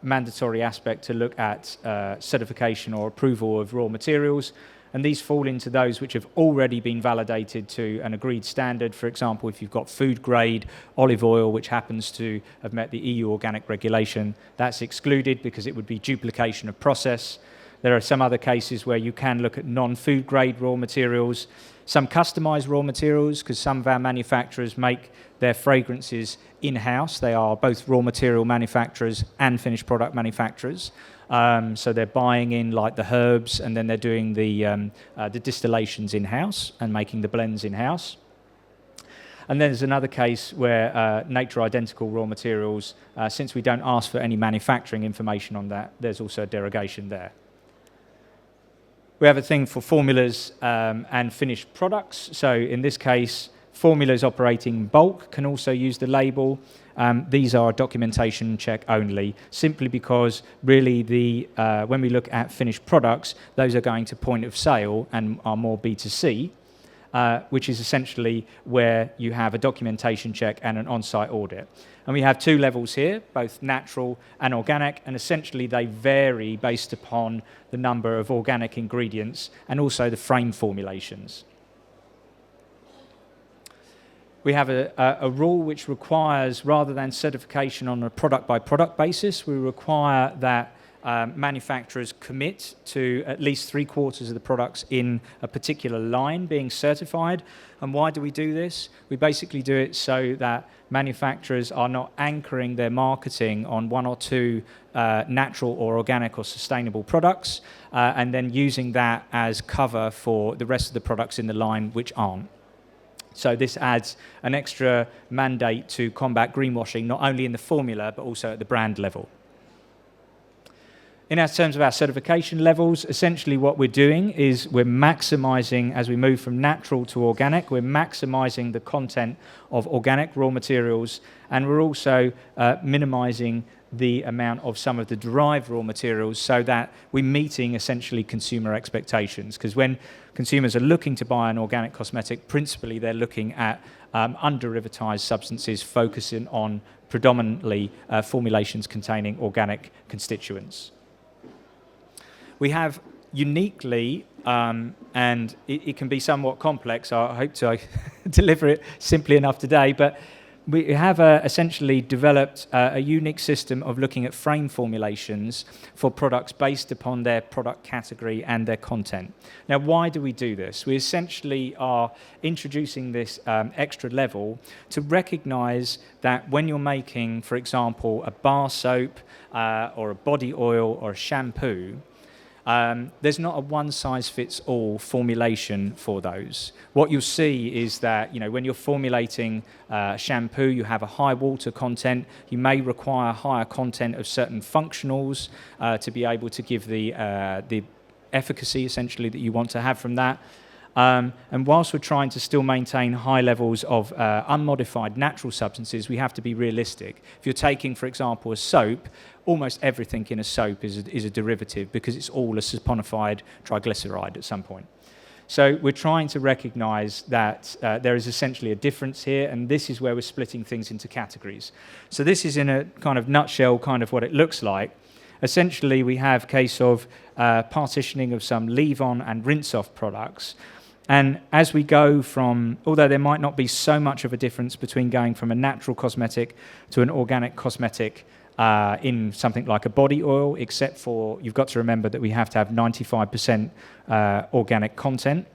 mandatory aspect to look at certification or approval of raw materials, and these fall into those which have already been validated to an agreed standard. For example, if you've got food grade olive oil, which happens to have met the EU organic regulation, that's excluded because it would be duplication of process. There are some other cases where you can look at non-food grade raw materials, some customized raw materials, because some of our manufacturers make their fragrances in-house. They are both raw material manufacturers and finished product manufacturers. So they're buying in like the herbs, and then they're doing the distillations in-house and making the blends in-house. And then there's another case where nature identical raw materials, since we don't ask for any manufacturing information on that, there's also a derogation there. We have a thing for formulas and finished products. So in this case, Formulas operating in bulk can also use the label. These are documentation check only, simply because really when we look at finished products, those are going to point of sale and are more B2C, which is essentially where you have a documentation check and an on-site audit. And we have two levels here, both natural and organic, and essentially they vary based upon the number of organic ingredients and also the frame formulations. We have a rule which requires, rather than certification on a product-by-product basis, we require that manufacturers commit to at least 3/4 of the products in a particular line being certified. And why do we do this? We basically do it so that manufacturers are not anchoring their marketing on one or two natural or organic or sustainable products, and then using that as cover for the rest of the products in the line which aren't. So this adds an extra mandate to combat greenwashing, not only in the formula, but also at the brand level. In terms of our certification levels, essentially what we're doing is we're maximizing, as we move from natural to organic, we're maximizing the content of organic raw materials, and we're also minimizing the amount of some of the derived raw materials so that we're meeting essentially consumer expectations. Because when consumers are looking to buy an organic cosmetic, principally they're looking at underivatized substances, focusing on predominantly formulations containing organic constituents. We have uniquely, and it can be somewhat complex, I hope to deliver it simply enough today, but we have essentially developed a unique system of looking at frame formulations for products based upon their product category and their content. Now, why do we do this? We essentially are introducing this extra level to recognize that when you're making, for example, a bar soap or a body oil or a shampoo, there's not a one-size-fits-all formulation for those. What you'll see is that, when you're formulating shampoo, you have a high water content. You may require higher content of certain functionals to be able to give the efficacy, essentially, that you want to have from that. And whilst we're trying to still maintain high levels of unmodified natural substances, we have to be realistic. If you're taking, for example, a soap, almost everything in a soap is a derivative because it's all a saponified triglyceride at some point. So we're trying to recognize that there is essentially a difference here, and this is where we're splitting things into categories. So this is in a kind of nutshell kind of what it looks like. Essentially, we have a case of partitioning of some leave-on and rinse-off products. And as we go from, although there might not be so much of a difference between going from a natural cosmetic to an organic cosmetic in something like a body oil, except for you've got to remember that we have to have 95% organic content.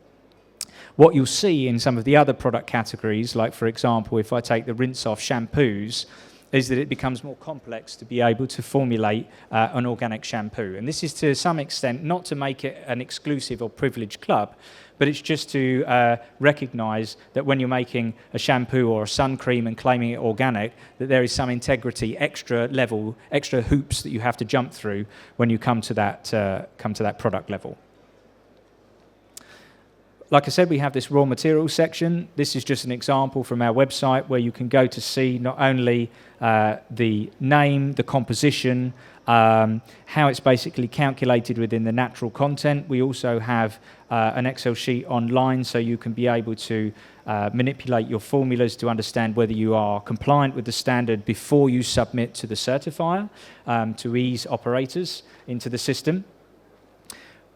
What you'll see in some of the other product categories, like for example, if I take the rinse-off shampoos, is that it becomes more complex to be able to formulate an organic shampoo. And this is to some extent not to make it an exclusive or privileged club, but it's just to recognize that when you're making a shampoo or a sun cream and claiming it organic, that there is some integrity, extra level, extra hoops that you have to jump through when you come to that product level. Like I said, we have this raw materials section. This is just an example from our website where you can go to see not only the name, the composition, how it's basically calculated within the natural content. We also have an Excel sheet online so you can be able to manipulate your formulas to understand whether you are compliant with the standard before you submit to the certifier to ease operators into the system.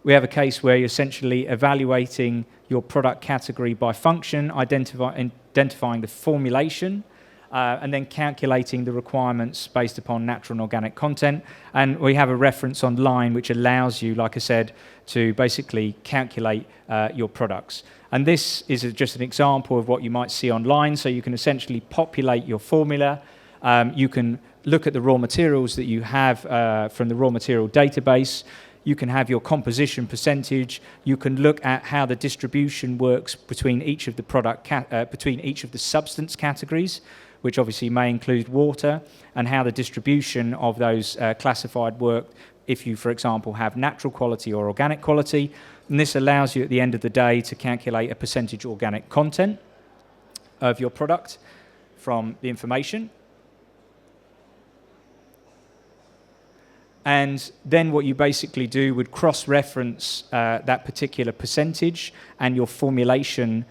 We have a case where you're essentially evaluating your product category by function, identifying the formulation, and then calculating the requirements based upon natural and organic content. And we have a reference online which allows you, like I said, to basically calculate your products. And this is just an example of what you might see online. So you can essentially populate your formula. You can look at the raw materials that you have from the raw material database. You can have your composition percentage. You can look at how the distribution works between each of the between each of the substance categories, which obviously may include water, and how the distribution of those classified work if you, for example, have natural quality or organic quality. And this allows you at the end of the day to calculate a percentage organic content. of your product from the information. And then what you basically do would cross-reference that particular percentage and your formulation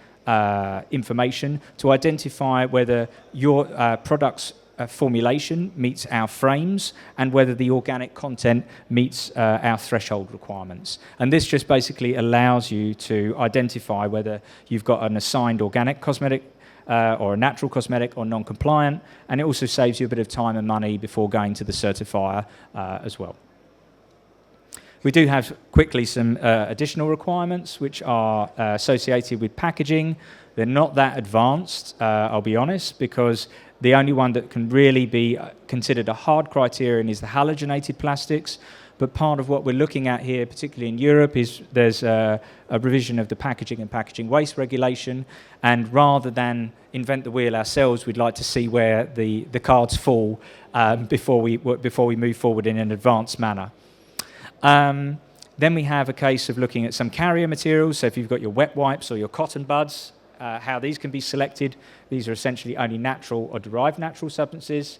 information to identify whether your product's formulation meets our frames and whether the organic content meets our threshold requirements. And this just basically allows you to identify whether you've got an assigned organic cosmetic or a natural cosmetic or non-compliant, and it also saves you a bit of time and money before going to the certifier as well. We do have quickly some additional requirements which are associated with packaging. They're not that advanced, I'll be honest, because the only one that can really be considered a hard criterion is the halogenated plastics. But part of what we're looking at here, particularly in Europe, is there's a revision of the packaging and packaging waste regulation. And rather than invent the wheel ourselves, we'd like to see where the cards fall before we move forward in an advanced manner. Then we have a case of looking at some carrier materials. So if you've got your wet wipes or your cotton buds, how these can be selected. These are essentially only natural or derived natural substances.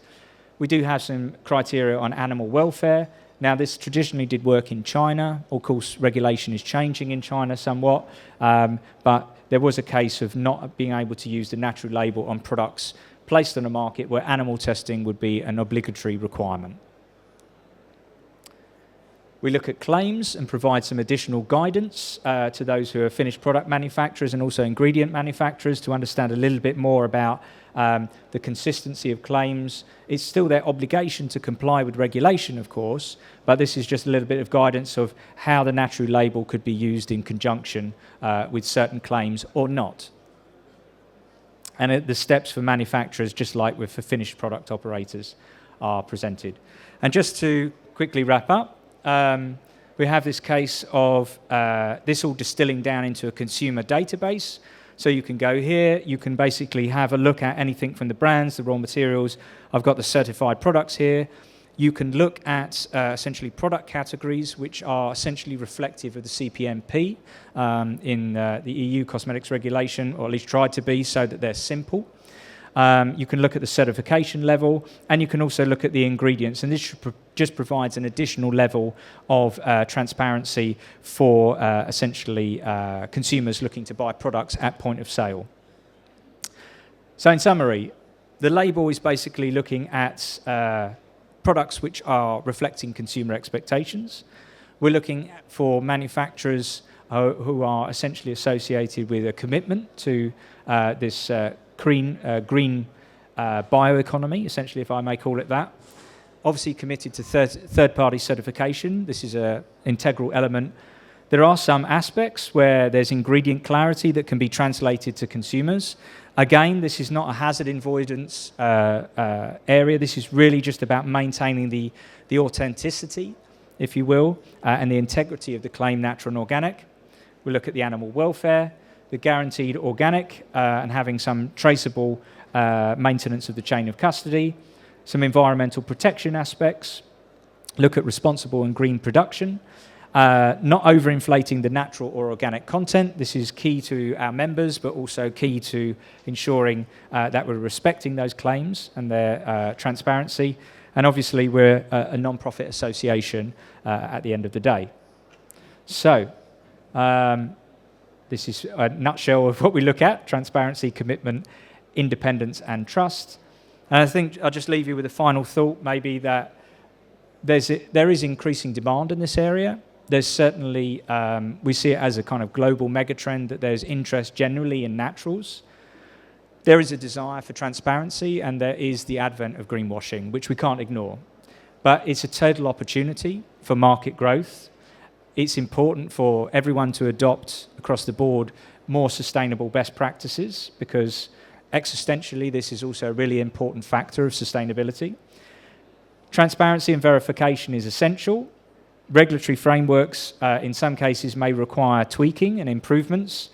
We do have some criteria on animal welfare. Now, this traditionally did work in China. Of course, regulation is changing in China somewhat, but there was a case of not being able to use the Natrue-Label on products placed on the market where animal testing would be an obligatory requirement. We look at claims and provide some additional guidance to those who are finished product manufacturers and also ingredient manufacturers to understand a little bit more about the consistency of claims. It's still their obligation to comply with regulation, of course, but this is just a little bit of guidance of how the Natrue-Label could be used in conjunction with certain claims or not. And the steps for manufacturers, just like for finished product operators, are presented. And just to quickly wrap up, we have this case of this all distilling down into a consumer database. So you can go here, you can basically have a look at anything from the brands, the raw materials. I've got the certified products here. You can look at essentially product categories which are essentially reflective of the CPMP in the EU cosmetics regulation, or at least tried to be, so that they're simple. You can look at the certification level, and you can also look at the ingredients. And this just provides an additional level of transparency for essentially consumers looking to buy products at point of sale. So in summary, the label is basically looking at products which are reflecting consumer expectations. We're looking for manufacturers who are essentially associated with a commitment to this green bioeconomy, essentially, if I may call it that. Obviously committed to third-party certification. This is an integral element. There are some aspects where there's ingredient clarity that can be translated to consumers. Again, this is not a hazard avoidance area. This is really just about maintaining the authenticity, if you will, and the integrity of the claim natural and organic. We look at the animal welfare, the guaranteed organic, and having some traceable maintenance of the chain of custody, some environmental protection aspects, look at responsible and green production, not overinflating the natural or organic content. This is key to our members, but also key to ensuring that we're respecting those claims and their transparency. And obviously, we're a non-profit association at the end of the day. So, this is a nutshell of what we look at: transparency, commitment, independence, and trust. And I think I'll just leave you with a final thought, maybe that there is increasing demand in this area. There's certainly, we see it as a kind of global megatrend that there's interest generally in naturals. There is a desire for transparency, and there is the advent of greenwashing, which we can't ignore. But it's a total opportunity for market growth. It's important for everyone to adopt, across the board, more sustainable best practices, because existentially this is also a really important factor of sustainability. Transparency and verification is essential. Regulatory frameworks, in some cases, may require tweaking and improvements.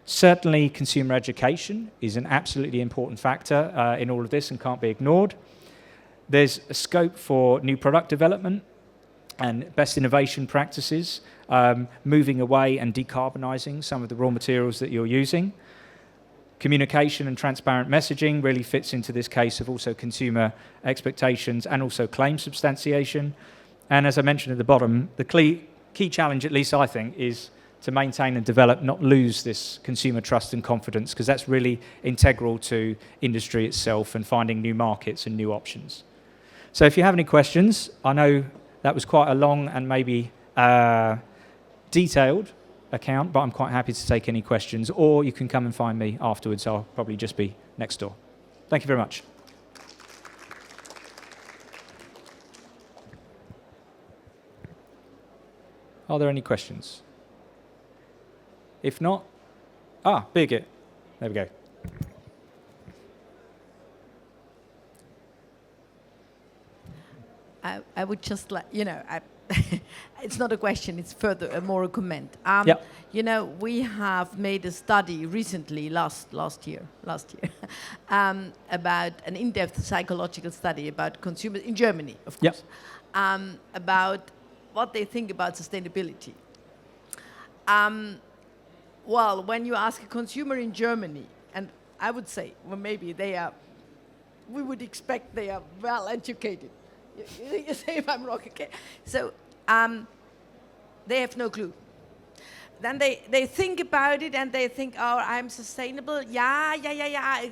Certainly, consumer education is an absolutely important factor in all of this and can't be ignored. There's a scope for new product development and best innovation practices, moving away and decarbonising some of the raw materials that you're using. Communication and transparent messaging really fits into this case of also consumer expectations and also claim substantiation. And as I mentioned at the bottom, the key challenge, at least I think, is to maintain and develop, not lose this consumer trust and confidence, because that's really integral to industry itself and finding new markets and new options. So if you have any questions, I know that was quite a long and maybe detailed account, but I'm quite happy to take any questions, or you can come and find me afterwards. I'll probably just be next door. Thank you very much. Are there any questions? If not, Birgit. There we go. I would just like, it's not a question, it's further, more a comment. We have made a study recently, last year, about an in-depth psychological study about consumers in Germany, of course, about what they think about sustainability. Well, when you ask a consumer in Germany, and I would say, well, maybe we would expect they are well educated. You say if I'm wrong, okay? So they have no clue. Then they think about it and they think, oh, I'm sustainable. Yeah.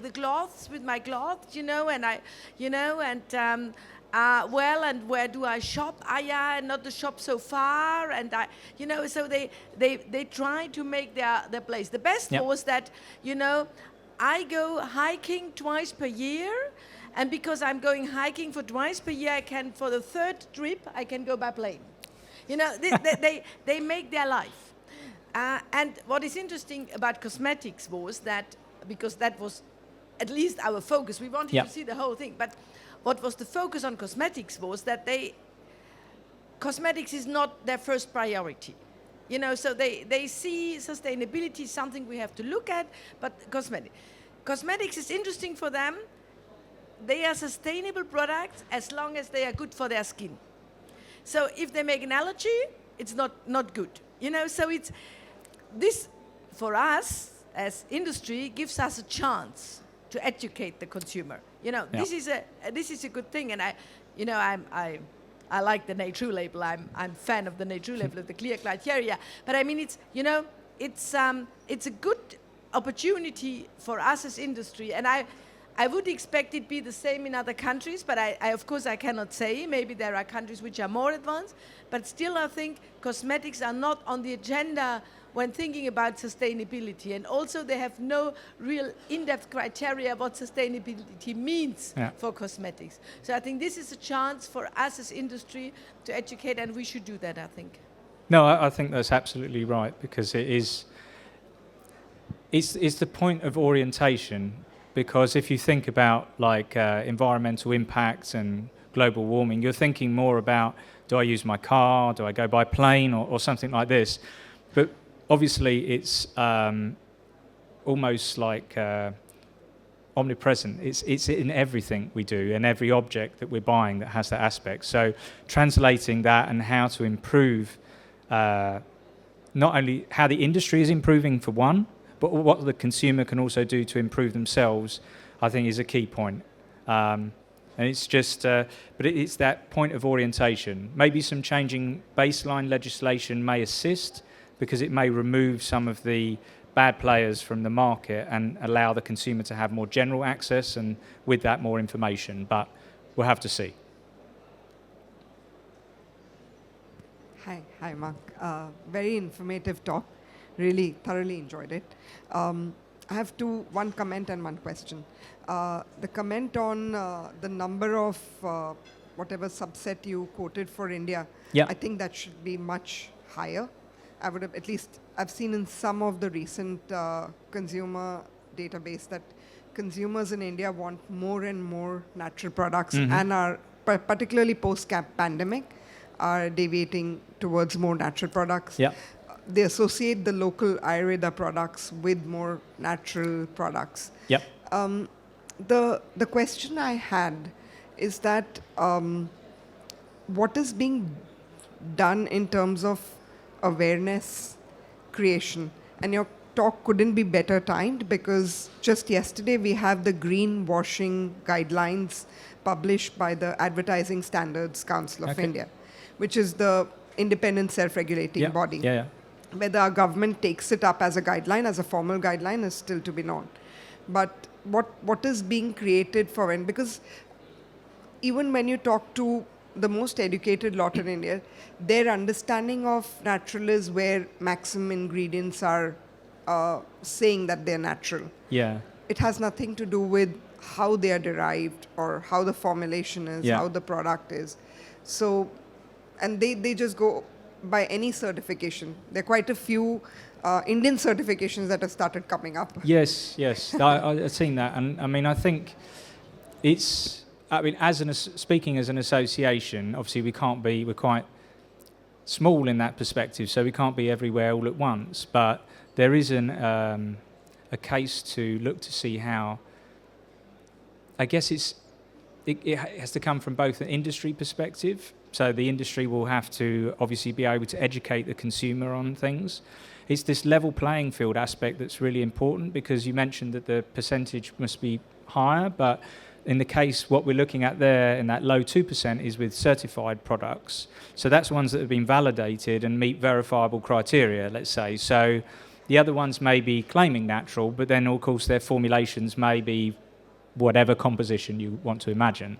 The clothes with my clothes, and where do I shop? Not the shop so far, and so they try to make their place. The best was that, I go hiking twice per year, and because I'm going hiking for twice per year, for the third trip, I can go by plane. They make their life. And what is interesting about cosmetics was that, because that was at least our focus, we wanted to see the whole thing, but what was the focus on cosmetics was that cosmetics is not their first priority. So they see sustainability is something we have to look at, but cosmetics is interesting for them. They are sustainable products as long as they are good for their skin. So if they make an allergy, it's not good. So it's this, for us as industry, gives us a chance to educate the consumer. This is a good thing, and I like the Natrue-Label. I'm fan of the Natrue-Label of the clear criteria. But I mean, it's a good opportunity for us as industry, and I would expect it be the same in other countries, but I of course I cannot say. Maybe there are countries which are more advanced, but still I think cosmetics are not on the agenda when thinking about sustainability. And also they have no real in-depth criteria what sustainability means for cosmetics. So I think this is a chance for us as industry to educate, and we should do that, I think. No, I think that's absolutely right, because it's the point of orientation. Because if you think about environmental impacts and global warming, you're thinking more about, do I use my car, do I go by plane, or something like this. But obviously it's almost like omnipresent. It's in everything we do, and every object that we're buying that has that aspect. So translating that and how to improve, not only how the industry is improving for one, but what the consumer can also do to improve themselves, I think is a key point. And it's just, but it's that point of orientation. Maybe some changing baseline legislation may assist, because it may remove some of the bad players from the market and allow the consumer to have more general access, and with that more information. But we'll have to see. Hi, Mark. Very informative talk. Really thoroughly enjoyed it. I have one comment and one question. The comment on the number of whatever subset you quoted for India, I think that should be much higher. I would have, at least I've seen in some of the recent consumer database that consumers in India want more and more natural products, and are, particularly post-pandemic, are deviating towards more natural products. They associate the local Ayurveda products with more natural products. The question I had is that what is being done in terms of awareness creation? And your talk couldn't be better timed because just yesterday we have the greenwashing guidelines published by the Advertising Standards Council of India, which is the independent self-regulating body. Whether our government takes it up as a guideline, as a formal guideline, is still to be known. But what is being created for when? Because even when you talk to the most educated lot in India, their understanding of natural is where maximum ingredients are saying that they're natural. It has nothing to do with how they are derived or how the formulation is, how the product is. So, and they just go by any certification. There are quite a few Indian certifications that have started coming up. Yes. I've seen that. And I mean, I think it's, I mean, speaking as an association, obviously we're quite small in that perspective, so we can't be everywhere all at once. But there is a case to look to see how, I guess it has to come from both an industry perspective. So the industry will have to obviously be able to educate the consumer on things. It's this level playing field aspect that's really important, because you mentioned that the percentage must be higher, but in the case, what we're looking at there in that low 2% is with certified products. So that's ones that have been validated and meet verifiable criteria, let's say. So the other ones may be claiming natural, but then of course their formulations may be whatever composition you want to imagine.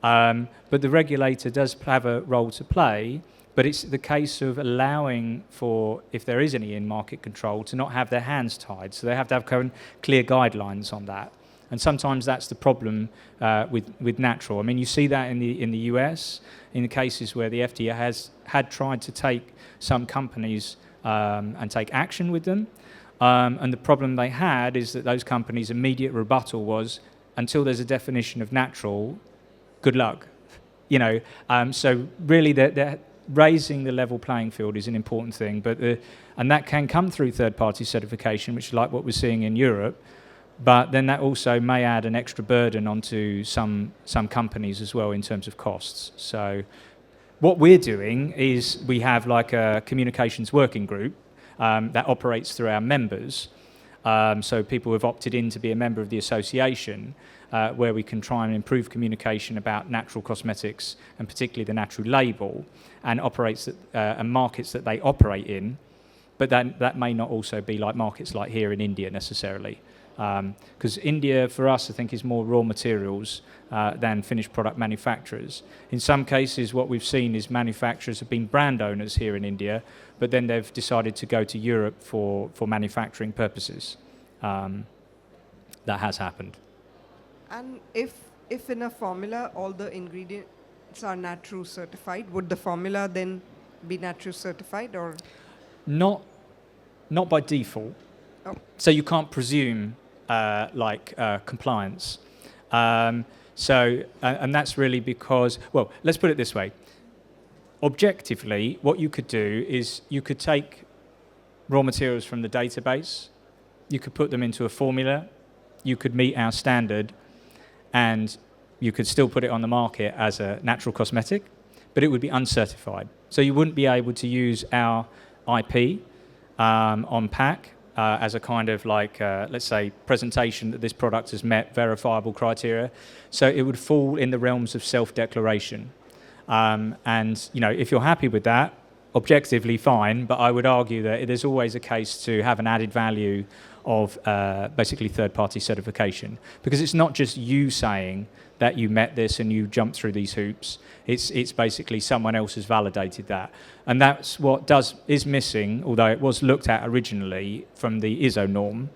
But the regulator does have a role to play, but it's the case of allowing for, if there is any in-market control, to not have their hands tied. So they have to have clear guidelines on that. And sometimes that's the problem with natural. I mean, you see that in the US, in the cases where the FDA had tried to take some companies and take action with them. And the problem they had is that those companies' immediate rebuttal was, until there's a definition of natural, good luck. You know, so really they're raising the level playing field is an important thing, and that can come through third-party certification, which is like what we're seeing in Europe. But then that also may add an extra burden onto some companies as well in terms of costs. So what we're doing is we have like a communications working group that operates through our members. So people who have opted in to be a member of the association, where we can try and improve communication about natural cosmetics, and particularly the Natrue-Label, and markets that they operate in. But that may not also be like markets like here in India necessarily. Because India, for us, I think, is more raw materials than finished product manufacturers. In some cases, what we've seen is manufacturers have been brand owners here in India, but then they've decided to go to Europe for manufacturing purposes. That has happened. And if in a formula all the ingredients are Natrue certified, would the formula then be Natrue certified, or? Not by default. Oh. So you can't presume compliance. And that's really because, well, let's put it this way. Objectively, what you could do is you could take raw materials from the database, you could put them into a formula, you could meet our standard, and you could still put it on the market as a natural cosmetic, but it would be uncertified. So you wouldn't be able to use our IP on pack as a kind of let's say, presentation that this product has met verifiable criteria. So it would fall in the realms of self-declaration. And, you know, if you're happy with that, objectively fine, but I would argue that there's always a case to have an added value of basically third-party certification, because it's not just you saying that you met this and you jumped through these hoops. It's basically someone else has validated that, and that's what is missing. Although it was looked at originally from the ISO norm,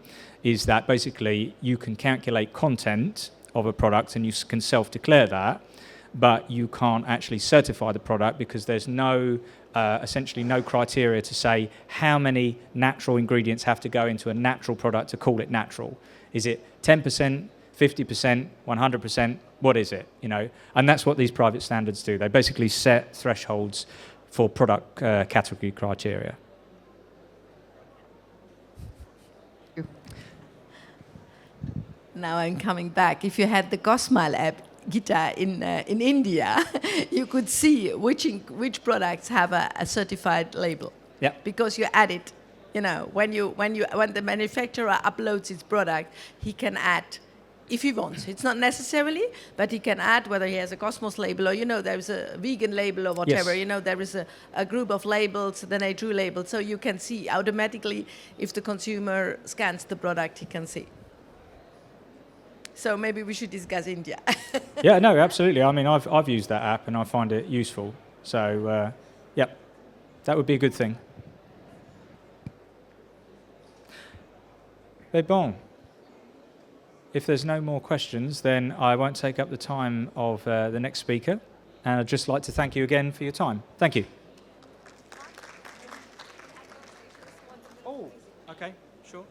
is that basically you can calculate content of a product and you can self-declare that, but you can't actually certify the product because there's essentially no criteria to say how many natural ingredients have to go into a natural product to call it natural. Is it 10%, 50%, 100%? What is it? You know, and that's what these private standards do. They basically set thresholds for product category criteria. Now I'm coming back. If you had the Cosmile app, Gita, in India, you could see which products have a certified label. Yeah. Because you add it You know, when the manufacturer uploads his product, he can add, if he wants. It's not necessarily, but he can add whether he has a Cosmos label or, you know, there's a vegan label or whatever. Yes. You know, there is a group of labels, the Natrue-Label, so you can see automatically if the consumer scans the product, he can see. So maybe we should discuss India. Yeah, no, absolutely. I mean, I've used that app and I find it useful. So, yep, that would be a good thing. Mais bon. If there's no more questions, then I won't take up the time of the next speaker. And I'd just like to thank you again for your time. Thank you. Oh, okay, sure.